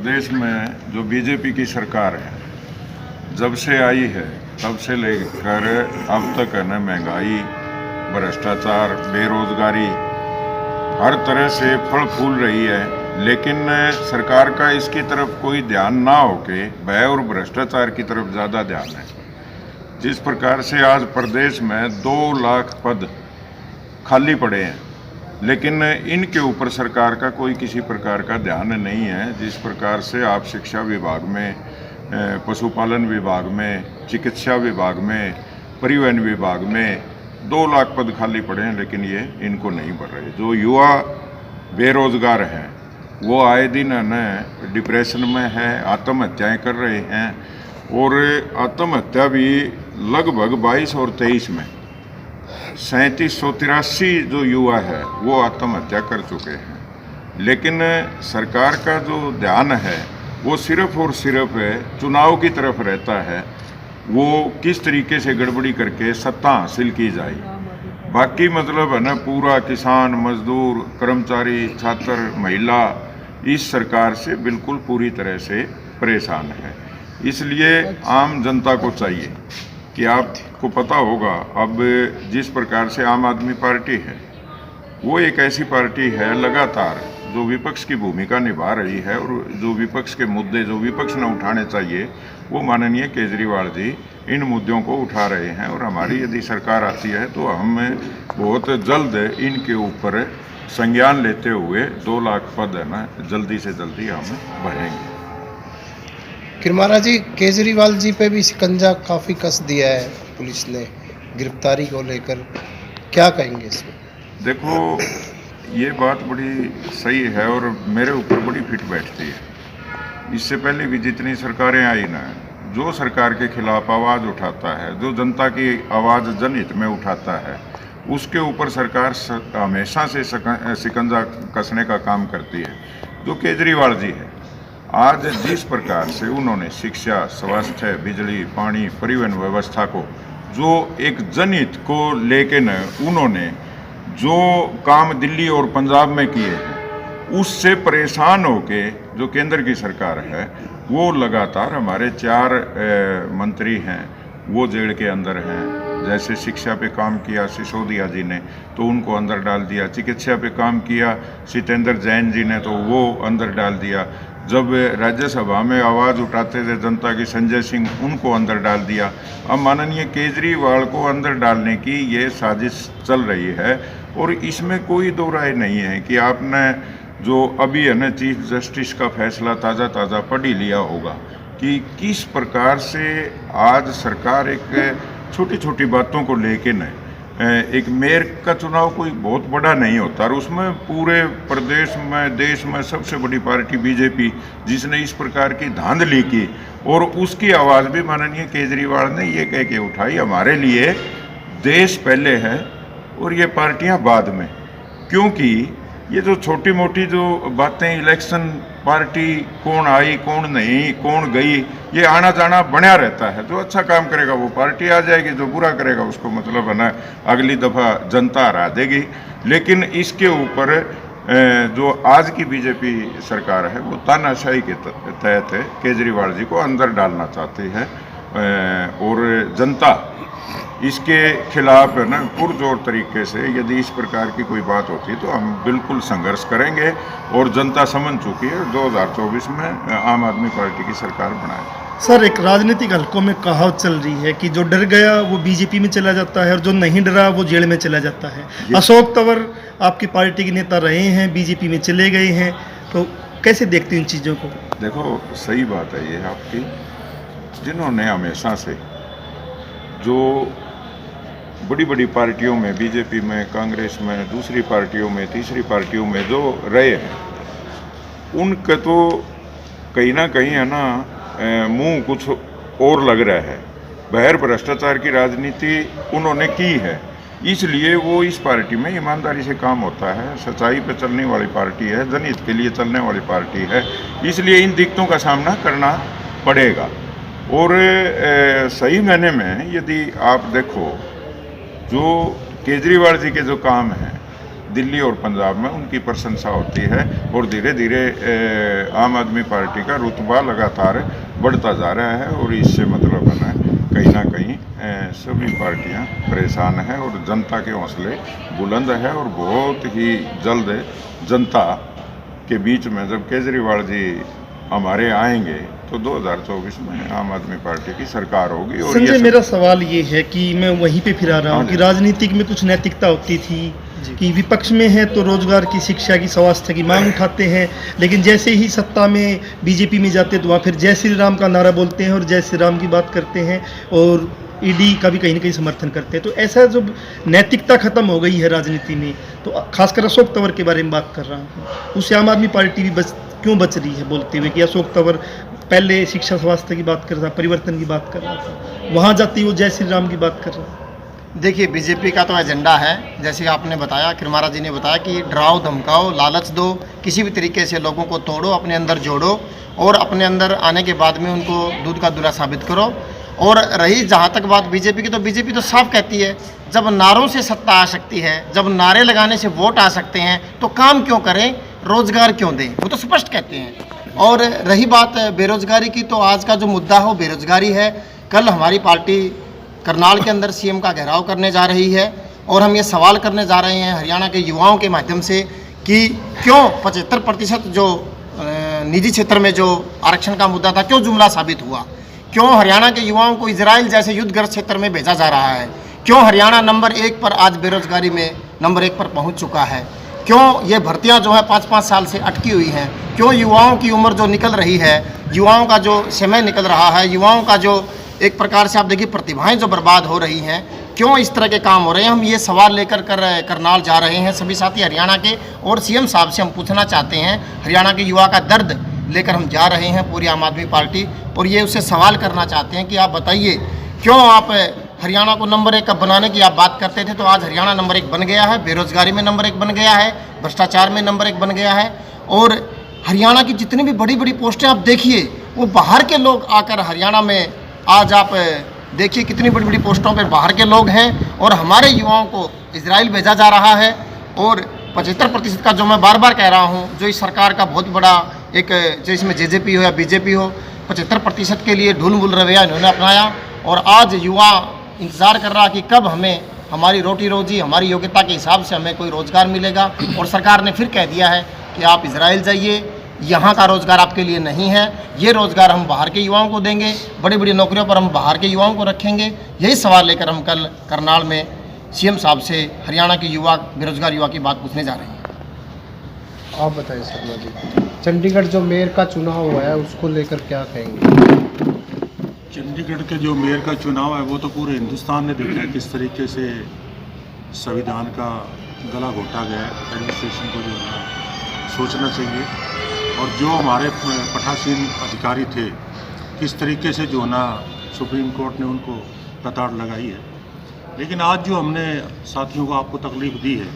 प्रदेश में जो बीजेपी की सरकार है, जब से आई है तब से लेकर अब तक है ना, महंगाई, भ्रष्टाचार, बेरोजगारी हर तरह से फल फूल रही है। लेकिन सरकार का इसकी तरफ कोई ध्यान ना होके भय और भ्रष्टाचार की तरफ ज़्यादा ध्यान है। जिस प्रकार से आज प्रदेश में 2 लाख पद खाली पड़े हैं, लेकिन इनके ऊपर सरकार का कोई किसी प्रकार का ध्यान नहीं है। जिस प्रकार से आप शिक्षा विभाग में, पशुपालन विभाग में, चिकित्सा विभाग में, परिवहन विभाग में 2 लाख पद खाली पड़े हैं, लेकिन ये इनको नहीं भर रहे। जो युवा बेरोजगार हैं वो आए दिन है न डिप्रेशन में है, आत्महत्याएं कर रहे हैं, और आत्महत्या भी लगभग 22 और 23 में 3783 जो युवा है वो आत्महत्या कर चुके हैं। लेकिन सरकार का जो ध्यान है वो सिर्फ और सिर्फ चुनाव की तरफ रहता है, वो किस तरीके से गड़बड़ी करके सत्ता हासिल की जाए। बाकी मतलब है ना, पूरा किसान, मजदूर, कर्मचारी, छात्र, महिला इस सरकार से बिल्कुल पूरी तरह से परेशान है। इसलिए आम जनता को चाहिए कि आपको पता होगा, अब जिस प्रकार से आम आदमी पार्टी है वो एक ऐसी पार्टी है लगातार जो विपक्ष की भूमिका निभा रही है, और जो विपक्ष के मुद्दे जो विपक्ष ने उठाने चाहिए वो माननीय केजरीवाल जी इन मुद्दों को उठा रहे हैं। और हमारी यदि सरकार आती है तो हम बहुत जल्द इनके ऊपर संज्ञान लेते हुए 2 लाख पद है ना जल्दी से जल्दी हम भरेंगे। किरमारा जी, केजरीवाल जी पे भी शिकंजा काफ़ी कस दिया है पुलिस ने गिरफ्तारी को लेकर, क्या कहेंगे इसमें? देखो, ये बात बड़ी सही है और मेरे ऊपर बड़ी फिट बैठती है। इससे पहले भी जितनी सरकारें आई ना, जो सरकार के खिलाफ आवाज़ उठाता है, जो जनता की आवाज़ जनहित में उठाता है, उसके ऊपर सरकार हमेशा से शिकंजा कसने का काम करती है। जो केजरीवाल जी है, आज जिस प्रकार से उन्होंने शिक्षा, स्वास्थ्य, बिजली, पानी, परिवहन व्यवस्था को जो एक जनहित को लेके न उन्होंने जो काम दिल्ली और पंजाब में किए हैं, उससे परेशान होके जो केंद्र की सरकार है वो लगातार, हमारे 4 मंत्री हैं वो जेल के अंदर हैं। जैसे शिक्षा पे काम किया सिसोदिया जी ने तो उनको अंदर डाल दिया, चिकित्सा पे काम किया सत्येंद्र जैन जी ने तो वो अंदर डाल दिया, जब राज्यसभा में आवाज़ उठाते थे जनता की संजय सिंह, उनको अंदर डाल दिया। अब माननीय केजरीवाल को अंदर डालने की ये साजिश चल रही है, और इसमें कोई दो राय नहीं है कि आपने जो अभी है ना चीफ जस्टिस का फैसला ताज़ा पढ़ ही लिया होगा कि किस प्रकार से आज सरकार एक छोटी छोटी बातों को लेके न, एक मेयर का चुनाव कोई बहुत बड़ा नहीं होता, और उसमें पूरे प्रदेश में, देश में सबसे बड़ी पार्टी बीजेपी जिसने इस प्रकार की धांधली की, और उसकी आवाज़ भी माननीय केजरीवाल ने ये कह के उठाई, हमारे लिए देश पहले है और ये पार्टियां बाद में। क्योंकि ये जो छोटी मोटी जो बातें, इलेक्शन, पार्टी कौन आई कौन नहीं, कौन गई, ये आना जाना बना रहता है। जो अच्छा काम करेगा वो पार्टी आ जाएगी, जो बुरा करेगा उसको मतलब है ना अगली दफ़ा जनता हरा देगी। लेकिन इसके ऊपर जो आज की बीजेपी सरकार है वो तानाशाही के तहत केजरीवाल जी को अंदर डालना चाहती है, और जनता इसके खिलाफ है ना पुरजोर तरीके से यदि इस प्रकार की कोई बात होती है तो हम बिल्कुल संघर्ष करेंगे, और जनता समझ चुकी है 2024 में आम आदमी पार्टी की सरकार बनाए। सर, एक राजनीतिक हलकों में कहावत चल रही है कि जो डर गया वो बीजेपी में चला जाता है और जो नहीं डरा वो जेल में चला जाता है। अशोक तंवर आपकी पार्टी के नेता रहे हैं, बीजेपी में चले गए हैं, तो कैसे देखते हैं इन चीज़ों को? देखो, सही बात है ये आपकी, जिन्होंने हमेशा से जो बड़ी बड़ी पार्टियों में, बीजेपी में, कांग्रेस में, दूसरी पार्टियों में, तीसरी पार्टियों में जो रहे हैं, उनका तो कहीं ना कहीं है ना मुंह कुछ और लग रहा है। बहर भ्रष्टाचार की राजनीति उन्होंने की है, इसलिए वो इस पार्टी में ईमानदारी से काम होता है, सच्चाई पे चलने वाली पार्टी है, जनहित के लिए चलने वाली पार्टी है, इसलिए इन दिक्कतों का सामना करना पड़ेगा। और सही मायने में यदि आप देखो, जो केजरीवाल जी के जो काम हैं दिल्ली और पंजाब में उनकी प्रशंसा होती है और धीरे धीरे आम आदमी पार्टी का रुतबा लगातार बढ़ता जा रहा है और इससे मतलब है ना कहीं ना कहीं सभी पार्टियां परेशान हैं और जनता के हौसले बुलंद है और बहुत ही जल्द जनता के बीच में जब केजरीवाल जी हमारे आएंगे तो 2024 में आम आदमी पार्टी की सरकार होगी। और संजय, मेरा सवाल ये है कि मैं वहीं पे फिर आ रहा हूँ कि राजनीतिक में कुछ नैतिकता होती थी कि विपक्ष में है तो रोजगार की, शिक्षा की, स्वास्थ्य की मांग उठाते हैं, लेकिन जैसे ही सत्ता में बीजेपी में जाते तो वहाँ फिर जय श्री राम का नारा बोलते हैं और जय श्री राम की बात करते हैं और ईडी का भी कहीं ना कहीं समर्थन करते हैं। तो ऐसा जो नैतिकता खत्म हो गई है राजनीति में, तो खासकर अशोक तंवर के बारे में बात कर रहा हूँ, उससे आम आदमी पार्टी भी क्यों बच रही है बोलते हुए कि अशोक तंवर पहले शिक्षा स्वास्थ्य की बात कर रहा था, परिवर्तन की बात कर रहा था, वहाँ जाती वो जय श्री राम की बात कर रहा था। देखिए, बीजेपी का तो एजेंडा है, जैसे आपने बताया, किरमारा जी ने बताया कि डराओ धमकाओ, लालच दो, किसी भी तरीके से लोगों को तोड़ो, अपने अंदर जोड़ो और अपने अंदर आने के बाद में उनको दूध का दूल्हा साबित करो। और रही जहाँ तक बात बीजेपी की, तो बीजेपी तो साफ कहती है जब नारों से सत्ता आ सकती है, जब नारे लगाने से वोट आ सकते हैं तो काम क्यों करें, रोजगार क्यों दें, वो तो स्पष्ट कहते हैं। और रही बात बेरोजगारी की, तो आज का जो मुद्दा है वो बेरोजगारी है। कल हमारी पार्टी करनाल के अंदर सीएम का घेराव करने जा रही है और हम ये सवाल करने जा रहे हैं हरियाणा के युवाओं के माध्यम से कि क्यों 75% जो निजी क्षेत्र में जो आरक्षण का मुद्दा था क्यों जुमला साबित हुआ, क्यों हरियाणा के युवाओं को इजराइल जैसे युद्धग्रस्त क्षेत्र में भेजा जा रहा है, क्यों हरियाणा नंबर 1 पर आज बेरोजगारी में नंबर 1 पर पहुंच चुका है, क्यों ये भर्तियां जो है 5-5 साल से अटकी हुई हैं, क्यों युवाओं की उम्र जो निकल रही है, युवाओं का जो समय निकल रहा है, युवाओं का जो एक प्रकार से आप देखिए प्रतिभाएं जो बर्बाद हो रही हैं, क्यों इस तरह के काम हो रहे हैं। हम ये सवाल लेकर करनाल जा रहे हैं, सभी साथी हरियाणा के, और सीएम साहब से हम पूछना चाहते हैं, हरियाणा के युवा का दर्द लेकर हम जा रहे हैं पूरी आम आदमी पार्टी, और ये उससे सवाल करना चाहते हैं कि आप बताइए क्यों आप हरियाणा को नंबर 1 बनाने की आप बात करते थे तो आज हरियाणा नंबर 1 बन गया है, बेरोजगारी में नंबर 1 बन गया है, भ्रष्टाचार में नंबर 1 बन गया है। और हरियाणा की जितनी भी बड़ी बड़ी पोस्टें आप देखिए, वो बाहर के लोग आकर हरियाणा में, आज आप देखिए कितनी बड़ी बड़ी पोस्टों पर बाहर के लोग हैं और हमारे युवाओं को इजराइल भेजा जा रहा है। और 75% का जो मैं बार बार कह रहा हूँ, जो इस सरकार का बहुत बड़ा एक, जो इसमें जेजेपी हो या बीजेपी हो, 75% के लिए ढूल मूल रवैया इन्होंने अपनाया और आज युवा इंतज़ार कर रहा कि कब हमें हमारी रोटी रोजी, हमारी योग्यता के हिसाब से हमें कोई रोज़गार मिलेगा। और सरकार ने फिर कह दिया है कि आप इजराइल जाइए, यहाँ का रोज़गार आपके लिए नहीं है, ये रोज़गार हम बाहर के युवाओं को देंगे, बड़ी बड़ी नौकरियों पर हम बाहर के युवाओं को रखेंगे। यही सवाल लेकर हम कल करनाल में सीएम साहब से हरियाणा के युवा, बेरोजगार युवा की बात पूछने जा रहे हैं। आप बताइए शर्मा जी, चंडीगढ़ जो मेयर का चुनाव हुआ है उसको लेकर क्या कहेंगे? चंडीगढ़ के जो मेयर का चुनाव है वो तो पूरे हिंदुस्तान ने देखा है किस तरीके से संविधान का गला घोटा गया है। एडमिनिस्ट्रेशन को जो है सोचना चाहिए, और जो हमारे पीठासीन अधिकारी थे किस तरीके से जो ना सुप्रीम कोर्ट ने उनको कतार लगाई है। लेकिन आज जो हमने साथियों को आपको तकलीफ दी है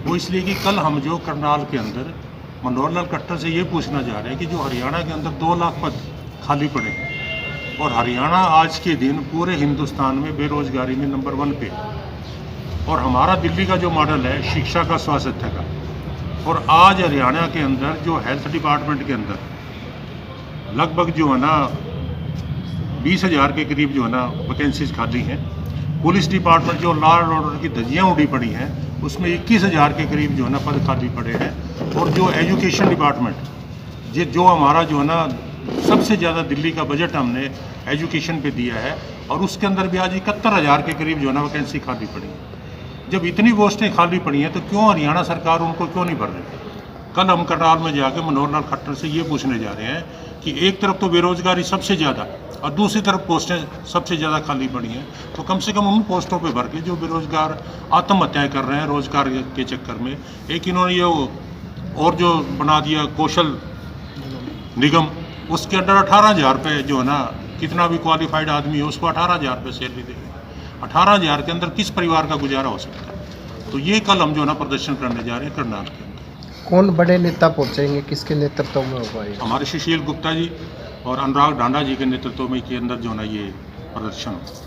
वो इसलिए कि कल हम जो करनाल के अंदर मनोहर लाल खट्टर से ये पूछना चाह रहे हैं कि जो हरियाणा के अंदर 2 लाख पद खाली पड़े और हरियाणा आज के दिन पूरे हिंदुस्तान में बेरोजगारी में नंबर 1 पे, और हमारा दिल्ली का जो मॉडल है शिक्षा का, स्वास्थ्य का, और आज हरियाणा के अंदर जो हेल्थ डिपार्टमेंट के अंदर लगभग जो है ना 20,000 के करीब जो है ना वैकेंसीज खाली हैं। पुलिस डिपार्टमेंट जो लॉ एंड ऑर्डर की धज्जियाँ उड़ी पड़ी हैं उसमें 21,000 के करीब जो है ना पद खाली पड़े हैं। और जो एजुकेशन डिपार्टमेंट जो हमारा जो है ना सबसे ज़्यादा दिल्ली का बजट हमने एजुकेशन पे दिया है और उसके अंदर भी आज 71,000 के करीब जो है ना वैकेंसी खाली पड़ी है। जब इतनी पोस्टें खाली पड़ी हैं तो क्यों हरियाणा सरकार उनको क्यों नहीं भर रही? कल हम करनाल में जाके मनोहर लाल खट्टर से ये पूछने जा रहे हैं कि एक तरफ तो बेरोजगारी सबसे ज़्यादा और दूसरी तरफ पोस्टें सबसे ज़्यादा खाली पड़ी हैं, तो कम से कम उन पोस्टों पे भर के जो बेरोजगार आत्महत्याएं कर रहे हैं रोजगार के चक्कर में। एक इन्होंने ये और जो बना दिया कौशल निगम, उसके अंदर 18,000 रुपये जो है ना, कितना भी क्वालिफाइड आदमी है उसको 18,000 रुपये सैलरी देंगे। 18,000 के अंदर किस परिवार का गुजारा हो सकता है? तो ये कल हम जो है ना प्रदर्शन करने जा रहे हैं करनाल के अंदर। कौन बड़े नेता पहुंचेंगे, किसके नेतृत्व में होगा ये? हमारे सुशील गुप्ता जी और अनुराग ढांडा जी के नेतृत्व में के अंदर जो है ना ये प्रदर्शन होगा।